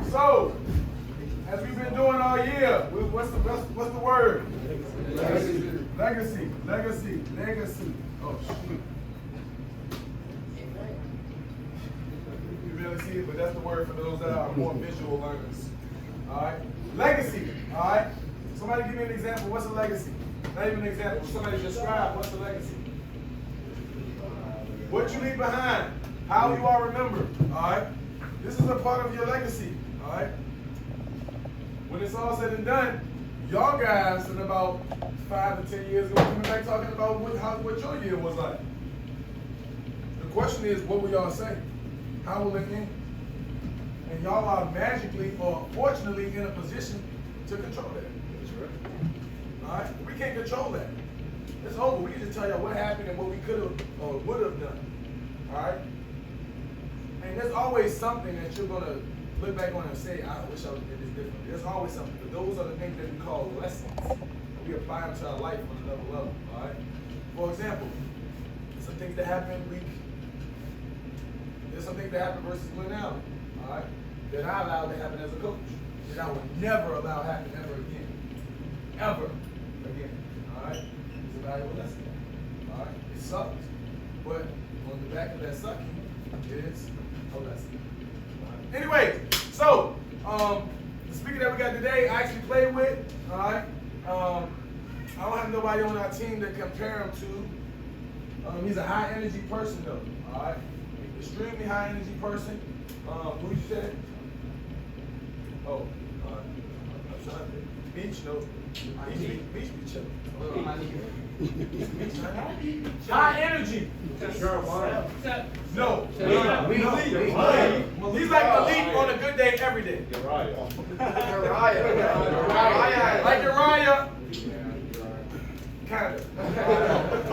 So, as we've been doing all year, what's the word? Legacy. Legacy. Legacy. Legacy. Oh, shoot. You barely see it, but that's the word for those that are more visual learners. All right? Legacy. All right? Somebody give me an example. What's a legacy? Not even an example. Somebody describe what's a legacy. What you leave behind. How you are remembered. All right? This is a part of your legacy. All right? When it's all said and done, y'all guys in about 5 to 10 years ago coming back talking about what your year was like. The question is, what will y'all say? How will it end? And y'all are magically or fortunately in a position to control that. That's right. All right? We can't control that. It's over. We can just tell y'all what happened and what we could have or would have done. All right? And there's always something that you're going to look back on and say, I wish I would have did this differently. There's always something. But those are the things that we call lessons. We apply them to our life on another level. All right? For example, some things that happen there's some things that happen versus Glen Allen. All right? That I allowed to happen as a coach. That I would never allow happen ever again. Ever again. All right? It's a valuable lesson. All right? It sucked. But on the back of that sucking, it's a lesson. Anyway, so the speaker that we got today, I actually played with. All right, I don't have nobody on our team to compare him to. He's a high energy person, though. All right, extremely high energy person. Who you said? Oh, I'm trying to beach, no. Beach be chilling. High energy. No. He's like elite on a good day every day. Uriah. Like Uriah. Kind of.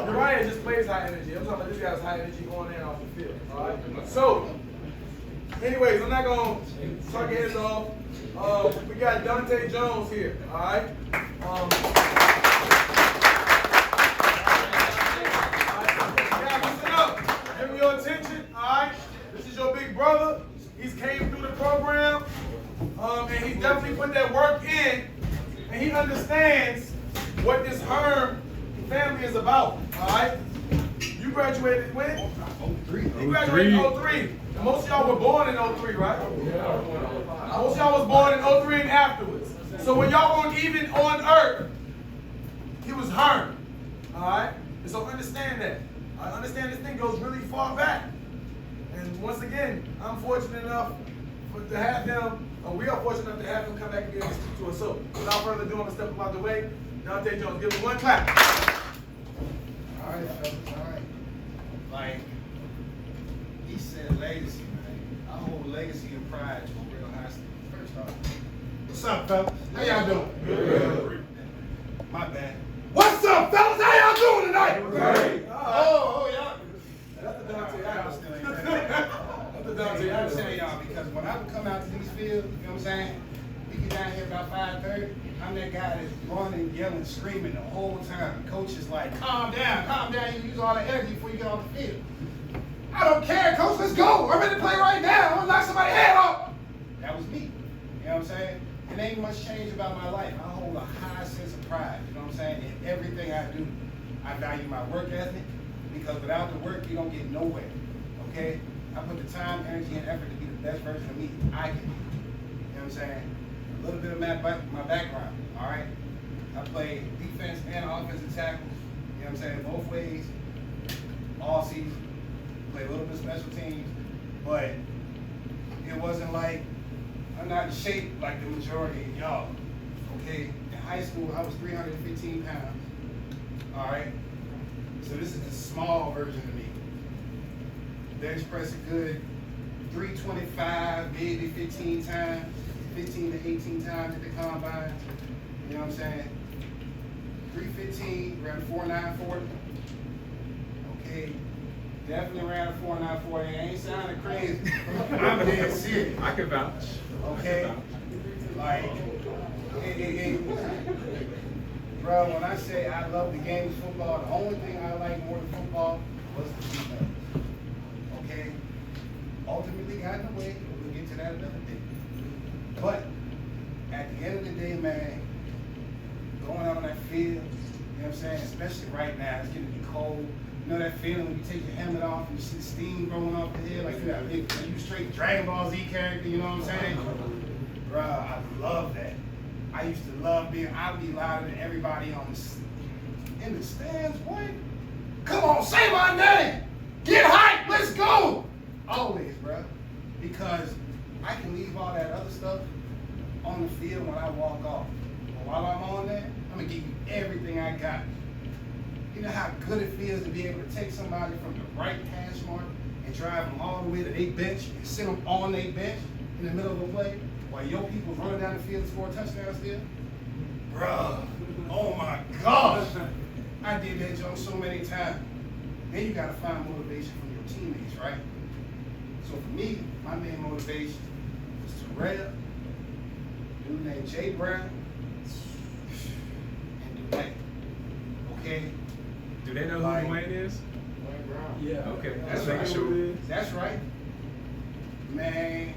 Uriah just plays high energy. I'm talking about this guy's high energy on and off the field. All right. So, anyways, I'm not going to talk your heads off. We got Donté Jones here. All right. Give me your attention, all right? This is your big brother. He's came through the program, and he's definitely put that work in, and he understands what this Herm family is about, all right? You graduated when? 03. You graduated in 03. Most of y'all were born in 03, right? Yeah. Most of y'all was born in 03 and afterwards. So when y'all weren't even on earth, he was Herm, all right? And so understand that. I understand this thing goes really far back. And once again, I'm fortunate enough to have him, or we are fortunate enough to have him come back and be able to speak to us. So without further ado, I'm going to step him out the way. Donté Jones, give him one clap. All right, fellas, all right. Like he said, legacy, man. I hold legacy and pride to a real high school. First off, what's up, fellas? How y'all doing? Good. My bad. What's up, fellas? How y'all doing tonight? Great. Oh, y'all. That's the Donté Y'all Jones. still ain't ready. That's the Donté I'm Jones. telling y'all, because when I would come out to these fields, you know what I'm saying? We get down here about 5:30. I'm that guy that's running, yelling, screaming the whole time. Coach is like, calm down, you use all the energy before you get off the field. I don't care, coach, let's go. I'm ready to play right now. I'm gonna knock somebody's head off. That was me. You know what I'm saying? It ain't much change about my life. I hold a high sense of pride, you know what I'm saying? In everything I do. I value my work ethic, because without the work, you don't get nowhere, okay? I put the time, energy, and effort to be the best version of me I can be. You know what I'm saying? A little bit of my background, all right? I play defense and offensive tackles, you know what I'm saying, both ways, all season. Play a little bit of special teams, but it wasn't like, I'm not in shape like the majority of y'all, okay? In high school, I was 315 pounds, all right? So this is the small version of me. Bench press a good 325, maybe 15 times, 15 to 18 times at the combine. You know what I'm saying? 315, ran a 4.940. Okay, definitely ran a 4.940. It ain't sounding crazy. I'm dead serious. I can vouch. Okay? Like, bro, when I say I love the game of football, the only thing I like more than football was the defense. Okay? Ultimately got in the way, but we'll get to that another day. But at the end of the day, man, going out on that field, you know what I'm saying? Especially right now, it's getting to be cold. You know that feeling when you take your helmet off and you see the steam rolling off the head, like you straight Dragon Ball Z character, you know what I'm saying? Bruh, I love that. I used to love I'd be louder than everybody in the stands, boy. Come on, say my name! Get hyped, let's go! Always, bruh. Because I can leave all that other stuff on the field when I walk off. But while I'm on there, I'm gonna give you everything I got. You know how good it feels to be able to take somebody from the right hash mark and drive them all the way to their bench and sit them on their bench in the middle of a play while your people running down the field and score a touchdown still? Bruh, oh my gosh. I did that joke so many times. Then you gotta find motivation from your teammates, right? So for me, my main motivation was Terrell, a dude named Jay Brown, and Donté. Okay? Do they know who Dwayne is? Dwayne Brown. Yeah. Okay. That's Making right. sure. That's right. Man,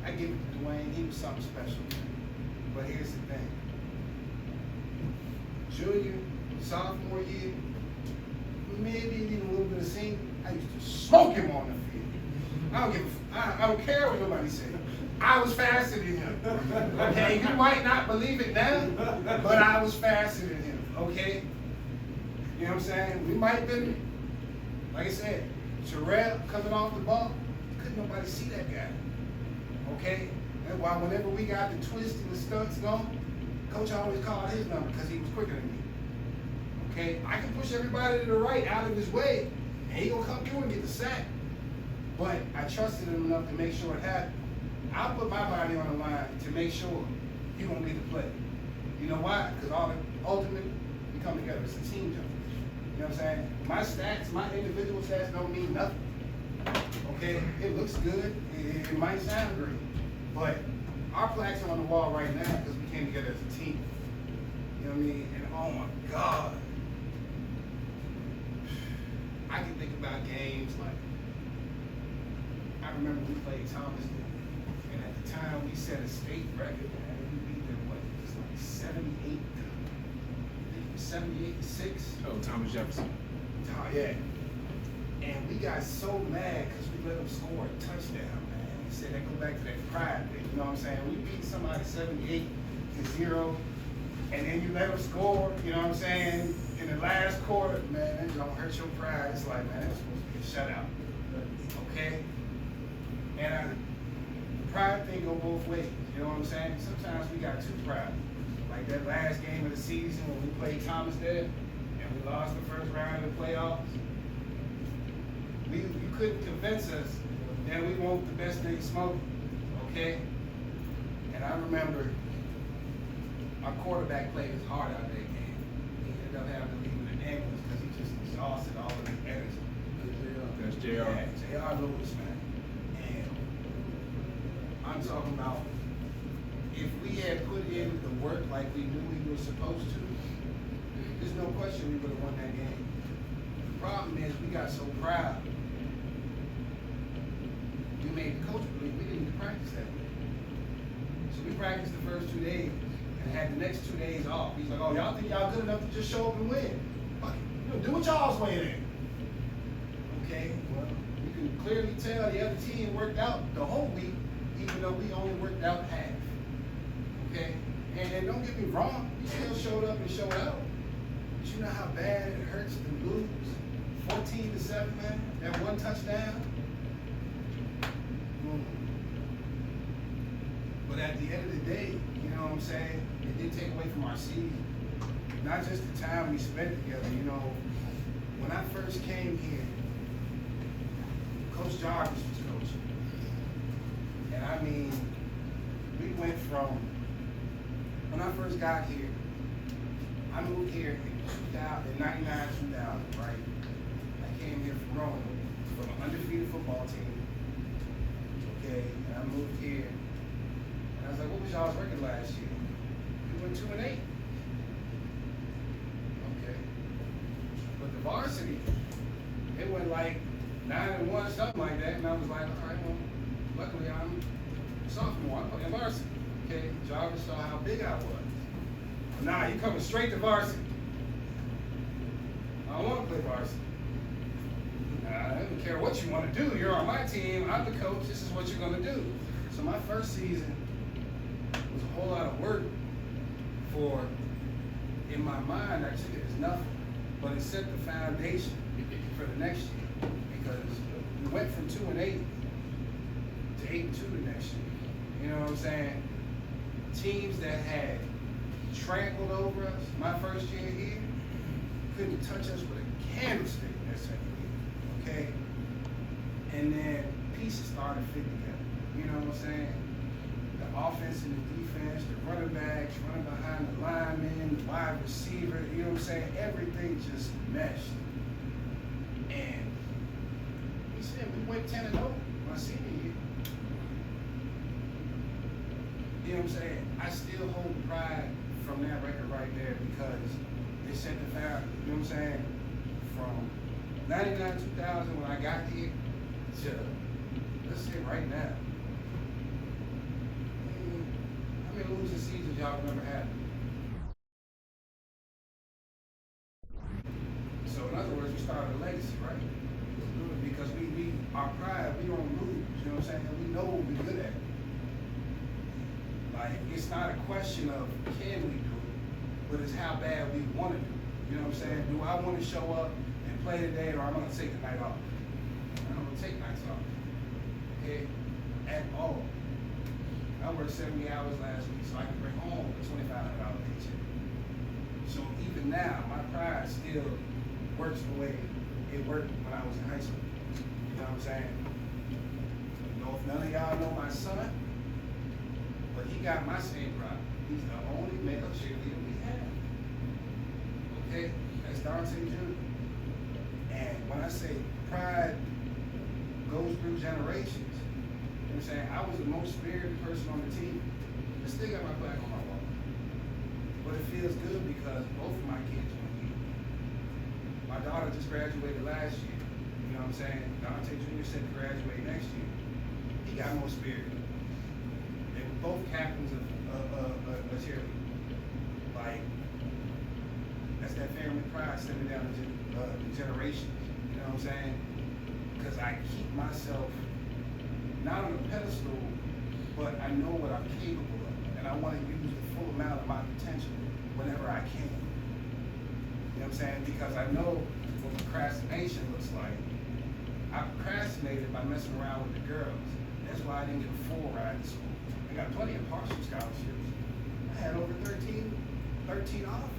I give it to Dwayne. He was something special. But here's the thing. Junior, sophomore year, maybe even a little bit of senior, I used to smoke him on the field. I don't care what nobody said. I was faster than him. Okay, you might not believe it now, but I was faster than him. Okay, you know what I'm saying? We might have been, like I said, Terrell coming off the ball, couldn't nobody see that guy. Okay, and why whenever we got the twist and the stunts going, coach always called his number because he was quicker than me. Okay, I can push everybody to the right out of his way, and he gonna come through and get the sack. But I trusted him enough to make sure it happened. I'll put my body on the line to make sure you gonna get the play. You know why? Because ultimately, we come together as a team jump. You know what I'm saying? My stats, my individual stats don't mean nothing. Okay, it looks good, it might sound great, but our plaques are on the wall right now because we came together as a team. You know what I mean? And oh my God, I can think about games like, I remember we played Thomaston, and at the time we set a state record, man. We beat them, what, it was like 78, I think it was 78-6. Oh, Thomas Jefferson. Oh, yeah. And we got so mad because we let them score a touchdown, man. He said that go back to that pride thing, you know what I'm saying? We beat somebody 78-0, and then you let them score, you know what I'm saying, in the last quarter, man, that don't hurt your pride. It's like, man, that's supposed to be a shutout. Okay? And the pride thing go both ways, you know what I'm saying? Sometimes we got too proud. Like that last game of the season when we played Thomas there, and we lost the first round of the playoffs. You couldn't convince us that we want the best thing smoking, okay? And I remember our quarterback played his heart out of that game. He ended up having to leave in an ambulance because he just exhausted all of his energy. That's JR. Yeah, J.R. Lewis, man. And I'm talking about if we had put in the work like we knew we were supposed to, there's no question we would have won that game. The problem is we got so proud. We made the coach believe we didn't need to practice that way. So we practiced the first 2 days and had the next 2 days off. He's like, oh, y'all think y'all good enough to just show up and win? Fuck it. You know, do what y'all's way then. Okay, well, you can clearly tell the other team worked out the whole week, even though we only worked out half. Okay, and don't get me wrong, we still showed up and showed out. But you know how bad it hurts to lose 14-7, man, that one touchdown? But at the end of the day, you know what I'm saying, it did take away from our season. Not just the time we spent together, you know. When I first came here, Coach Jarvis was coaching. And I mean, we went from, when I first got here, I moved here in 99, 2000, right? I came here from Rome, from an undefeated football team. Okay, and I moved here. And I was like, what was y'all's record last year? We went 2-8. Okay. But the varsity, it went like 9-1, something like that. And I was like, all right, well, luckily I'm a sophomore. I'm playing varsity. Okay, Jarvis saw how big I was. Nah, you coming straight to varsity. I don't want to play varsity. I don't care what you want to do. You're on my team. I'm the coach. This is what you're going to do. So my first season was a whole lot of work for, in my mind, actually, it was nothing. But it set the foundation for the next year. Because we went from 2-8 to 8-2 the next year. You know what I'm saying? Teams that had trampled over us my first year here couldn't touch us with a candlestick that second year. Okay? And then pieces started to fit together. You know what I'm saying? The offense and the defense, the running backs, running behind the linemen, the wide receiver, you know what I'm saying? Everything just meshed. And we said we went 10-0 my senior year. You know what I'm saying? I still hold pride from that record right there because they set the foundation, you know what I'm saying? From 99, 2000 when I got here to, let's say right now. How many losing seasons y'all remember having? So in other words, we started a legacy, right? Because we our pride, we don't lose, you know what I'm saying? We know what we're good at. Like, it's not a question of can we do it, but it's how bad we want to do it. You know what I'm saying? Do I want to show up and play today, or I'm going to take the night off? I'm going to take nights off. Okay? At all. I worked 70 hours last week, so I can bring home a $2,500 paycheck. So even now, my pride still works the way it worked when I was in high school. You know what I'm saying? You know, if none of y'all know my son, but he got my same pride. He's the only male cheerleader we have. Okay? That's Donté Jr. And when I say pride goes through generations, you know what I'm saying? I was the most spirited person on the team. I still got my plaque on my wall. But it feels good because both of my kids went here. My daughter just graduated last year. You know what I'm saying? Donté Jr. said to graduate next year. He got more spirit. They were both captains of a cheerleader. Like, that's that family pride stemming down the generations. You know what I'm saying? Because I keep myself not on a pedestal, but I know what I'm capable of. And I want to use the full amount of my potential whenever I can. You know what I'm saying? Because I know what procrastination looks like. I procrastinated by messing around with the girls. That's why I didn't get a full ride to school. I got plenty of partial scholarships. I had over 13 offers.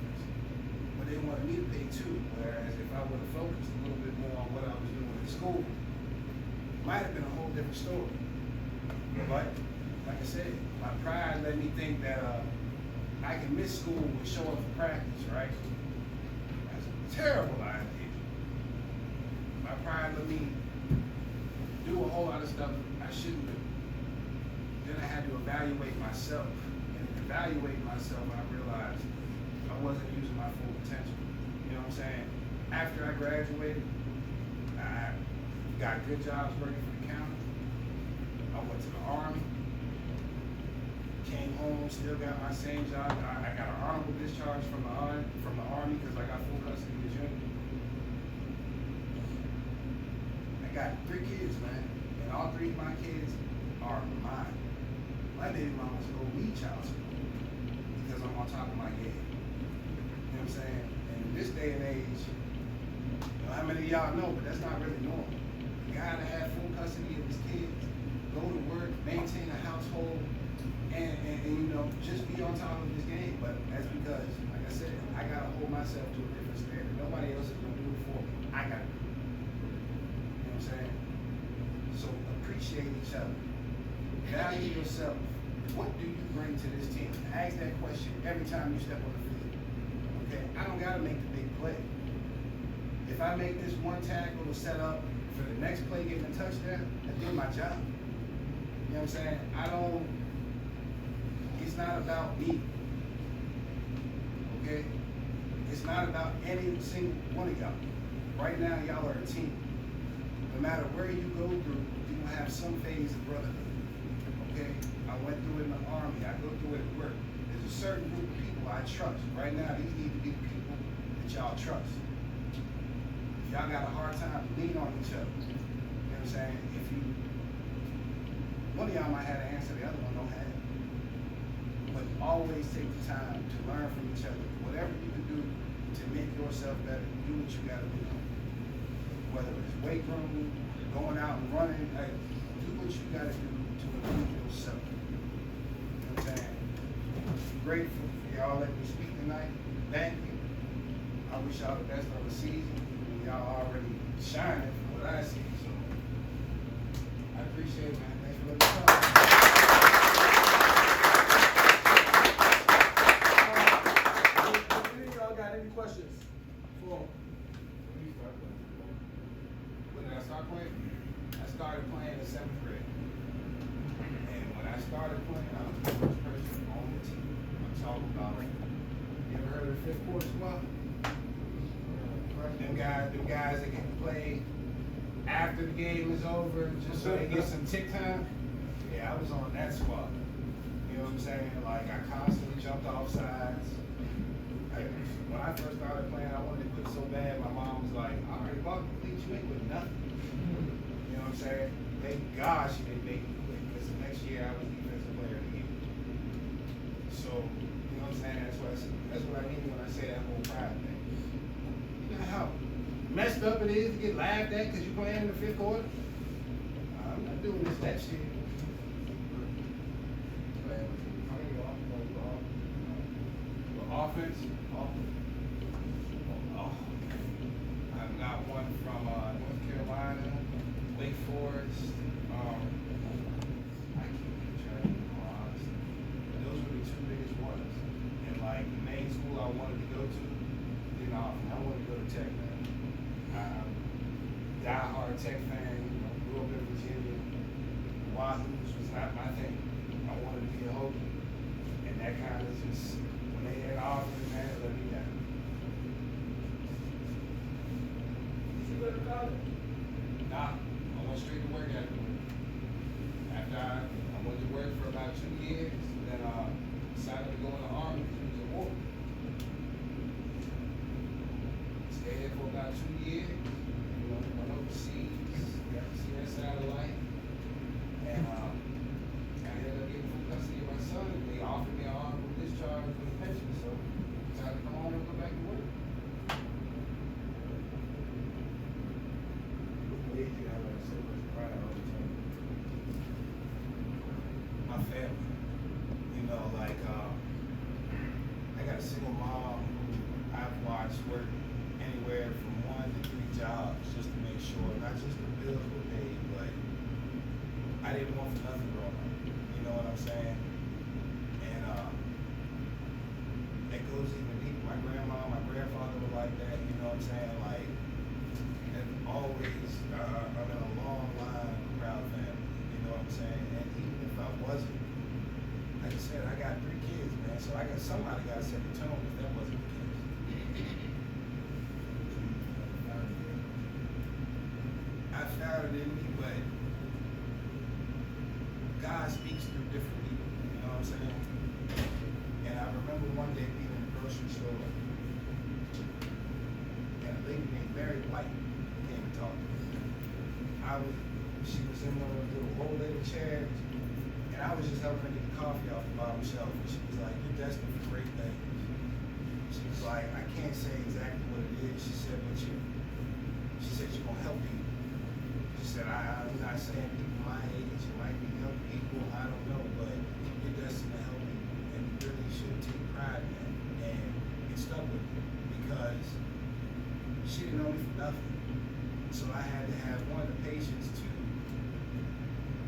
But they wanted me to pay 2, whereas if I would have focused a little bit more on what I was doing in school, it might have been a whole different story. But, like I said, my pride let me think that I can miss school and show up for practice, right? That's a terrible idea. My pride let me do a whole lot of stuff I shouldn't do. Then I had to evaluate myself. And evaluating myself, I realized I wasn't using my full potential. You know what I'm saying? After I graduated, I got good jobs working for the county. I went to the Army. Came home, still got my same job. I got an honorable discharge from the Army because I got full custody of the junior. I got 3 kids, man. And all 3 of my kids are mine. My baby mama's owe me child support because I'm on top of my game. You know what I'm saying? And in this day and age, you know, how many of y'all know, but that's not really normal. The guy that had full custody of his kids, go to work, maintain a household, and you know, just be on top of his game. But that's because, like I said, I gotta hold myself to a different standard. Nobody else is gonna do it for me. I gotta do it. You know what I'm saying? So appreciate each other. Value yourself. What do you bring to this team? Ask that question every time you step on the field. Okay? I don't gotta make the big play. If I make this one tackle to set up for the next play getting a touchdown, I did my job. You know what I'm saying? It's not about me. Okay? It's not about any single one of y'all. Right now, y'all are a team. No matter where you go through, you're gonna have some phase of brotherhood. Okay? I went through it in the Army. I go through it at work. There's a certain group of people I trust. Right now, these need to be the people that y'all trust. If y'all got a hard time, lean on each other. You know what I'm saying? If you, one of y'all might have an answer, the other one don't have it. But always take the time to learn from each other. Whatever you can do to make yourself better, do what you gotta do. Whether it's weight room, going out and running, like, do what you gotta do to improve yourself. You know what I'm saying? Grateful for y'all letting me speak tonight. Thank you. I wish y'all the best of the season. Y'all already shining from what I see. So I appreciate it, man. Thanks for letting me talk. Any of y'all got any questions for him? When did I start playing? I started playing in 7th grade. And when I started playing, I was the first person on the team. I'm talking about, you ever heard of the 5th quarter squad? Them guys that can play after the game is over just so they get some tick time. Yeah, I was on that squad. You know what I'm saying? Like, I constantly jumped off sides. When I first started playing, I wanted to quit so bad. My mom was like, all right, Buck, please, you ain't with nothing. You know what I'm saying? Thank God she didn't make me quit, because the next year I was defensive player of the year. So, you know what I'm saying? That's what I mean when I say that whole pride thing. You know how messed up it is to get laughed at because you're playing in the 5th quarter? I'm not doing that shit. Offense? Oh. I've got one from North Carolina, Wake Forest. I can't keep track of them, honestly. But those were the 2 biggest ones. And like the main school I wanted to go to, didn't offer me. I wanted to go to Tech, man. Die-hard Tech fan, grew up in Virginia. Wahoos was not my thing. I wanted to be a Hokie. And that kind of just, when they had offers, man, it let me down. Did you go to college? Nah, I went straight to work afterwards. After I went to work for about 2 years, then decided to go in the Army because it was a war. Stayed there for about 2 years. Went overseas, got to see that side of life. And I ended up getting full custody of my son, and they offered me an honorable discharge for the pension, so I decided to come home and go back to work. You have like so much pride all the time. My family, you know, like I got a single mom who I've watched work anywhere from 1 to 3 jobs just to make sure not just the bills were paid, but I didn't want for nothing growing up. You know what I'm saying? And it goes even deeper. My grandma, my grandfather were like that. You know what I'm saying? Like, and always, I'm in a long line of proud family. You know what I'm saying? And even if I wasn't, like I said, I got 3 kids, man. So I got somebody got to set the tone if that wasn't the case. I found it in me, but God speaks through different people. You know what I'm saying? And I remember one day being in a grocery store, and a lady named Mary White came and talked to me. She was in one of those little rollator chairs, and I was just helping her get the coffee off the bottom shelf, and she was like, "You're destined for great things." She was like, "I can't say exactly what it is." She said, "But she said, you're gonna help people." She said, "I'm not saying people my age, you might be young people, I don't know, but you're destined to help people, and you really should take pride in that." And it stuck with me because she didn't know me for nothing. So I had to have the patience to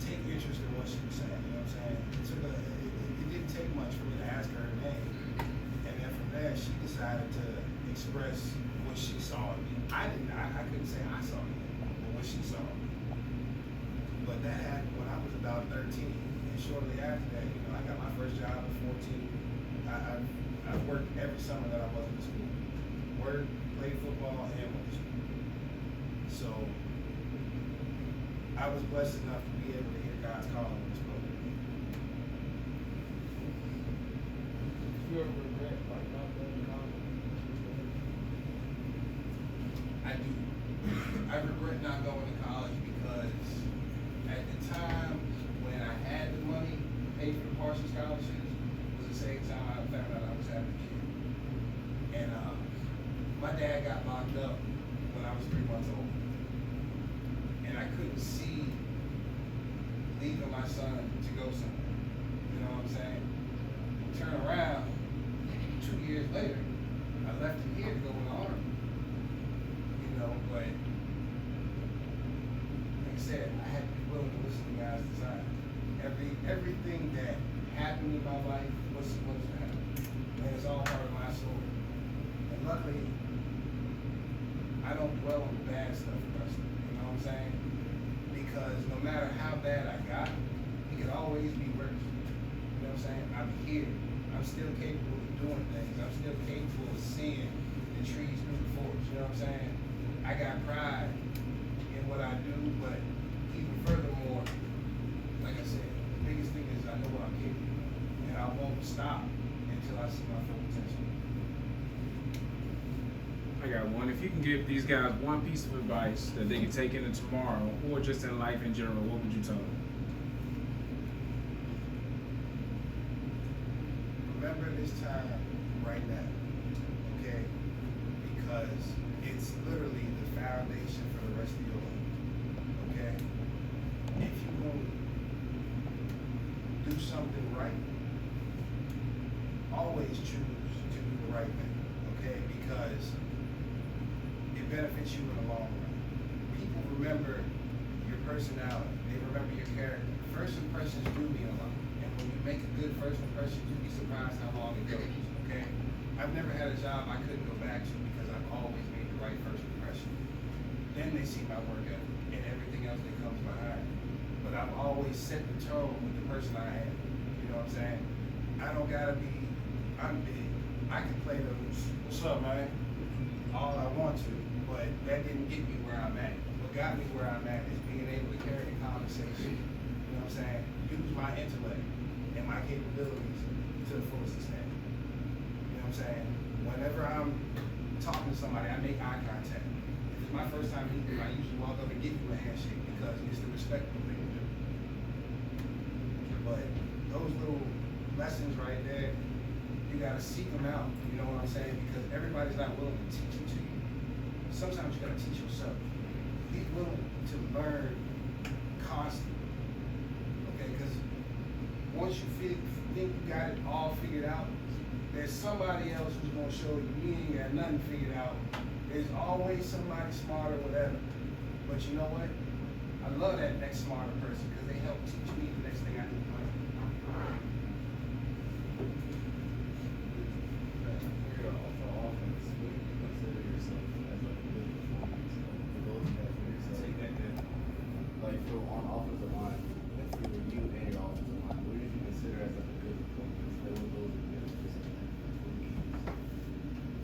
take interest in what she was saying. You know what I'm saying? It didn't take much for me to ask her her name, and then from there she decided to express what she saw in me. I couldn't say I saw it, but what she saw in me. But that happened when I was about 13, and shortly after that, you know, I got my first job at 14. I worked every summer that I wasn't in school. Worked, played football, and went to school. So I was blessed enough to be able to hear God's calling on this program. you ever regret like not going to college? I do. I regret not going to college because at the time when I had the money to pay for the partial scholarships was the same time I found out I was having a kid. And my dad got locked up when I was 3 months old. And I couldn't see leaving my son to go somewhere. You know what I'm saying? Turn around, 2 years later, I left him here to go in the army. You know, but like I said, I had to be willing to listen to God's design. Everything that happened in my life was supposed to happen. And it's all part of my story. And luckily, I don't dwell on the bad stuff personally. You know what I'm saying? Because no matter how bad I got, it could always be worse. You know what I'm saying? I'm here. I'm still capable of doing things. I'm still capable of seeing the trees through the forest. You know what I'm saying? I got pride in what I do, but even furthermore, like I said, the biggest thing is I know what I'm capable of. And I won't stop until I see my full potential. I got one. If you can give these guys one piece of advice that they can take into tomorrow or just in life in general, what would you tell them? Remember this time right now, okay? Because it's literally the foundation for the rest of your life, okay? If you're going to do something right, always choose to do the right thing, okay? Because it benefits you in the long run. People remember your personality. They remember your character. First impressions do mean a lot. And when you make a good first impression, you'd be surprised how long it goes, okay? I've never had a job I couldn't go back to because I've always made the right first impression. Then they see my work ethic and everything else that comes behind. But I've always set the tone with the person I am. You know what I'm saying? I don't gotta be, I'm big. I can play the, what's up, man? All I want to, but that didn't get me where I'm at. What got me where I'm at is being able to carry a conversation. You know what I'm saying? Use my intellect and my capabilities to the fullest extent. You know what I'm saying? Whenever I'm talking to somebody, I make eye contact. If it's my first time meeting you, I usually walk up and give you a handshake because it's the respectful thing to do. But those little lessons right there, you gotta seek them out. You know what I'm saying? Because everybody's not willing to teach it to you. Sometimes you gotta teach yourself. Be willing to learn constantly. Okay, because once you think you got it all figured out, there's somebody else who's gonna show you ain't got nothing figured out. There's always somebody smarter, whatever. But you know what? I love that next smarter person because they help teach me the next thing I need to learn. Like, so on offensive line, if you were you and your offensive line, what did you consider as like a good performance? What were those benefits of that?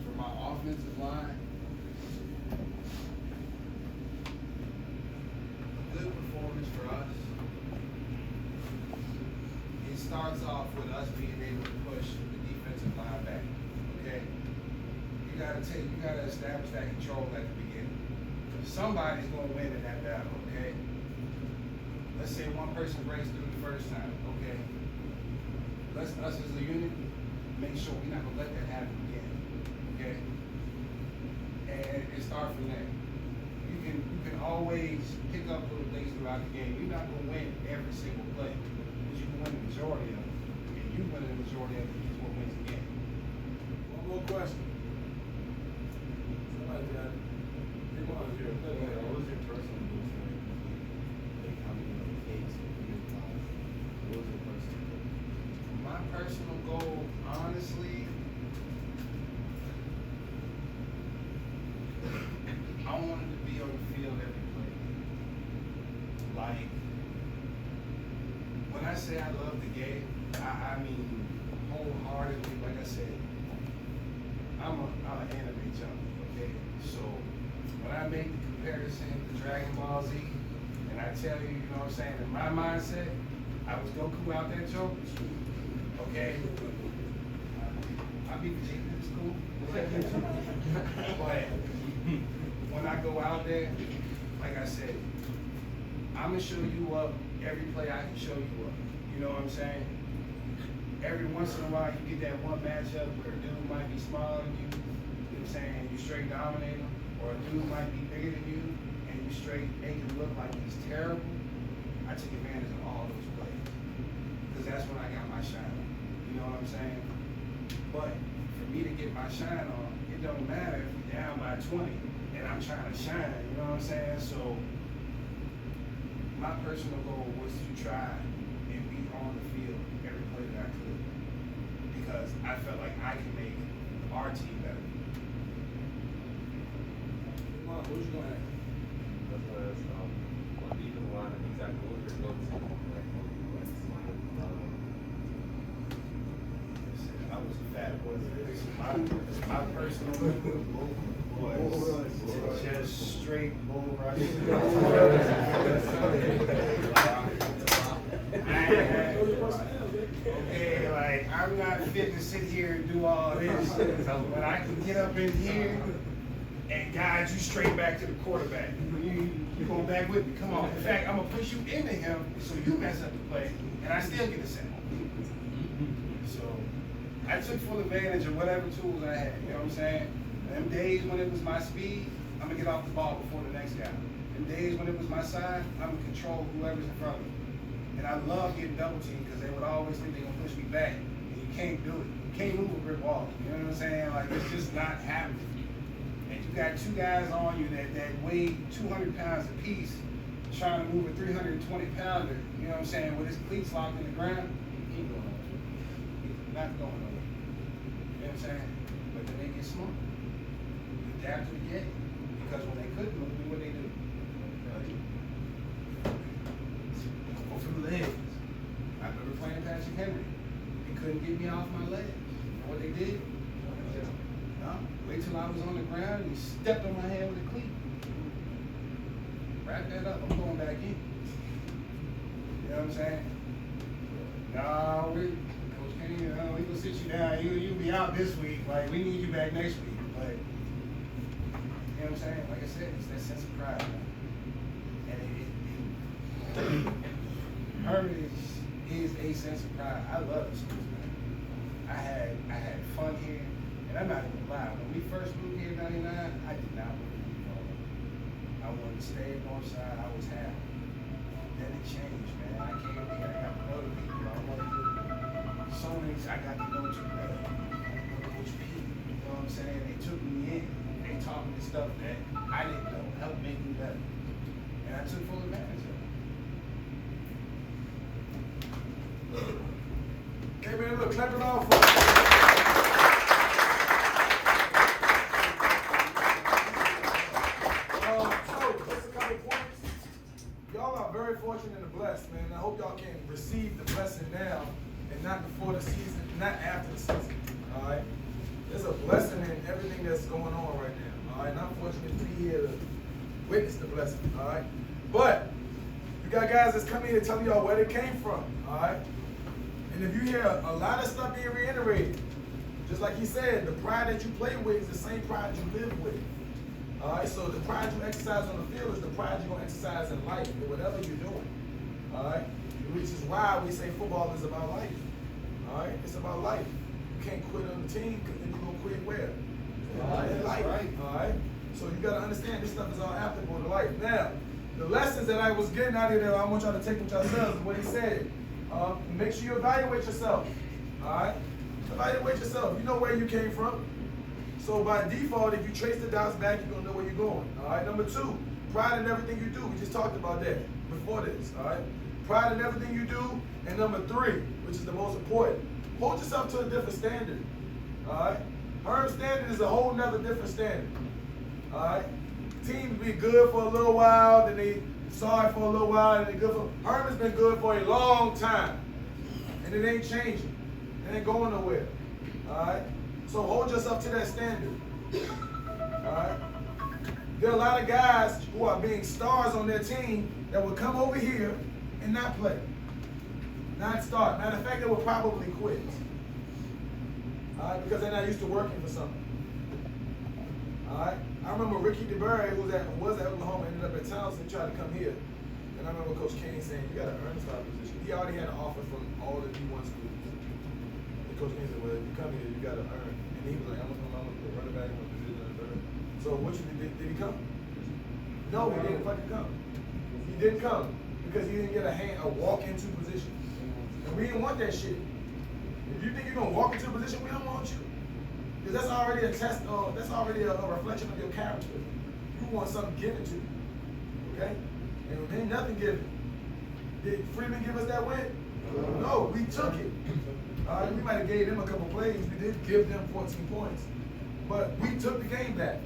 For my offensive line, a good performance for us, it starts off with us being able to push the defensive line back, okay? You gotta establish that control at the beginning. Somebody's gonna win in that battle, okay? Let's say one person breaks through the first time, okay? Us as a unit, make sure we're not gonna let that happen again, okay? And start from there. You can always pick up little things throughout the game. You're not gonna win every single play, but you can win the majority of them. And you win the majority of them is what wins the game. One more question. Somebody got it. Come on, here. What was your personal goal for it? Like, how many cakes or beer pies? What was your personal goal? My personal goal, honestly, I wanted to be on the field every play. Like, when I say I love the game, I mean wholeheartedly. Like I said, I'm an anime junkie, okay? So when I make the comparison to Dragon Ball Z, and I tell you, you know what I'm saying, in my mindset, I was Goku out there joking, okay? I be Virginia, it's cool. But when I go out there, like I said, I'm gonna show you up every play I can show you up. You know what I'm saying? Every once in a while, you get that one matchup where a dude might be smaller than you. You know what I'm saying? You straight dominate him, or a dude might be bigger than you, and you straight make him look like he's terrible. I take advantage of all those plays because that's when I got my shine on. You know what I'm saying? But for me to get my shine on, it don't matter if you're down by 20 and I'm trying to shine. You know what I'm saying? So my personal goal was to try and be on the field every play that I could because I felt like I can make our team better. Come on, who's going to? That's why it's on defensive line, exactly what you're going to like I was a fat boy. My personal was just straight bull rush. Okay, like I'm not fit to sit here and do all this, but I can get up in here and guide you straight back to the quarterback. You going back with me? Come on. In fact, I'm gonna push you into him so you mess up the play, and I still get a sack. So I took full advantage of whatever tools I had. You know what I'm saying? Them days when it was my speed, I'm gonna get off the ball before the next guy. Them days when it was my side, I'm gonna control whoever's in front of me. And I love getting double teamed because they would always think they're gonna push me back, and you can't do it. You can't move a brick wall. You know what I'm saying? Like it's just not happening. And you got two guys on you that weigh 200 pounds apiece, trying to move a 320 pounder. You know what I'm saying? With his cleats locked in the ground, he ain't going nowhere. He's not going nowhere. You know what I'm saying? But then they get smart. You adapt to the game because when they couldn't move, what they do? Go for the legs. I remember playing Patrick Henry. He couldn't get me off my legs. You know what they did? No, wait till I was on the ground and he stepped on my head with a cleat. Wrap that up, I'm going back in. You know what I'm saying? No, Coach Kenny, we gonna sit you down. You'll be out this week. Like, we need you back next week. But, you know what I'm saying? Like I said, it's that sense of pride, man. And Hermitage is a sense of pride. I love the schools, man. I had fun here. And I'm not even lying. When we first moved here in '99, I did not want to leave home. I wanted to stay at Northside. I was happy. Then it changed, man. I came here. I got to know the people. I wanted to. So many. I got to know Coach P. You know what I'm saying? They took me in. They taught me the stuff that I didn't know. Helped make me better. And I took full advantage of it. Hey man, look, clap it off for us. Very fortunate and blessed, man. I hope y'all can receive the blessing now and not before the season, not after the season. All right. There's a blessing in everything that's going on right now. All right. And I'm fortunate to be here to witness the blessing. All right. But you got guys that's coming here to tell y'all where they came from. All right. And if you hear a lot of stuff being reiterated, just like he said, the pride that you play with is the same pride you live with. All right, so the pride you exercise on the field is the pride you're going to exercise in life, or whatever you're doing. All right, which is why we say football is about life. All right, it's about life. You can't quit on the team because then you're going to quit where? In life. Right. All right, so you got to understand this stuff is all applicable to life. Now, the lessons that I was getting out of there, I want y'all to take with yourselves, what he said. Make sure you evaluate yourself. All right, evaluate yourself. You know where you came from. So by default, if you trace the dots back, you're gonna know where you're going. All right. Number two, pride in everything you do. We just talked about that before this. All right. Pride in everything you do. And number three, which is the most important, hold yourself to a different standard. All right. Herm's standard is a whole nother different standard. All right. Teams be good for a little while, then they sorry for a little while, then they good for. Herman's been good for a long time, and it ain't changing. It ain't going nowhere. All right. So hold yourself to that standard. All right. There are a lot of guys who are being stars on their team that will come over here and not play, not start. Matter of fact, they will probably quit. All right, because they're not used to working for something. All right, I remember Ricky DeBerry, who was at Oklahoma, ended up at Townsend, tried to come here, and I remember Coach Kane saying, "You got to earn the starting position." He already had an offer from all the D1 schools. And Coach Kane said, "Well, if you come here, you got to earn." And he was like, "I'm gonna put running back in my position and third." So what you did he come? No, he didn't fucking come. He didn't come because he didn't get a walk-into position, and we didn't want that shit. If you think you're gonna walk into a position, we don't want you. Because that's already a test of, that's already a reflection of your character. You want something given to you. Okay? And there ain't nothing given. Did Freeman give us that win? No, we took it. We might have gave them a couple plays. We did give them 14 points. But we took the game back.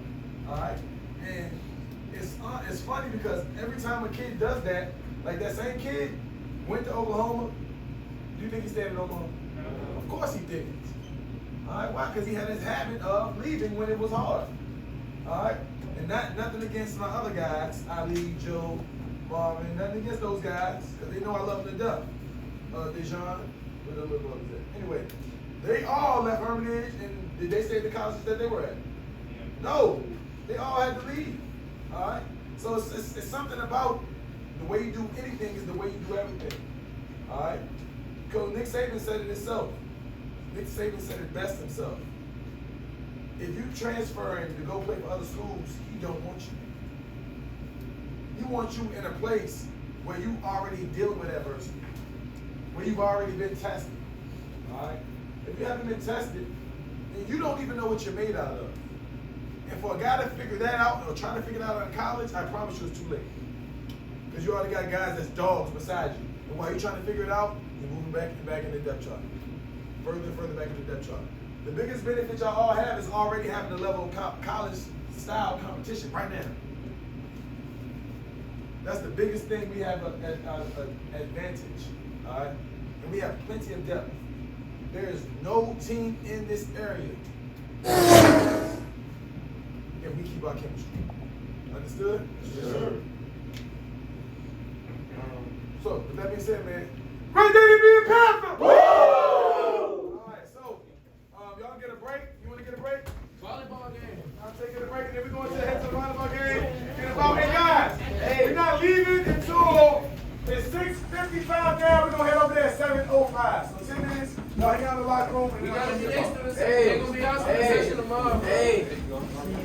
Alright? And it's funny because every time a kid does that, like that same kid went to Oklahoma, do you think he stayed in Oklahoma? No. Of course he didn't. Alright, why? Because he had his habit of leaving when it was hard. Alright? And nothing against my other guys, Ali, Joe, Marvin, nothing against those guys, because they know I love them to death. Dejan, where the little brothers at? Anyway, they all left Hermitage, and did they stay at the colleges that they were at? No, they all had to leave. Alright? So it's something about the way you do anything is the way you do everything. Alright? Because Nick Saban said it himself. Nick Saban said it best himself. If you transferring to go play for other schools, he don't want you. He wants you in a place where you already dealing with adversity, where you've already been tested. Alright? If you haven't been tested, then you don't even know what you're made out of. And for a guy to figure that out, or trying to figure it out in college, I promise you it's too late. Because you already got guys that's dogs beside you. And while you're trying to figure it out, you're moving back in the depth chart. Further and further back in the depth chart. The biggest benefit y'all all have is already having a level of college-style competition right now. That's the biggest thing we have an advantage, all right? And we have plenty of depth. There is no team in this area that we keep our chemistry. Understood? Yes, sir. So, with that being said, man, great day to be a Panther! Woo! All right, so, y'all get a break? You want to get a break? Volleyball game. I'm taking a break, and then we're going to head to the volleyball game. In about 8 guys. We're not leaving until it's 6:55 now. We're going to head over there at 7:05. So 10 minutes, y'all hang out in the locker room. And We then gotta I'll be get next to off. the They're gonna be out the session tomorrow. Hey,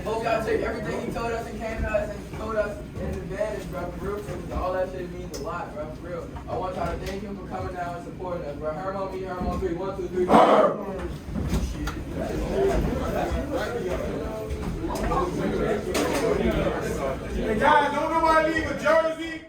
hope y'all take everything he told us and came to us and told us in advantage, bro. For real, all that shit means a lot, bro. For real. I want y'all to thank him for coming down and supporting us, bro. Herm on me, Herm on 3. 1, 2, 3. Hey guys, don't nobody leave a jersey.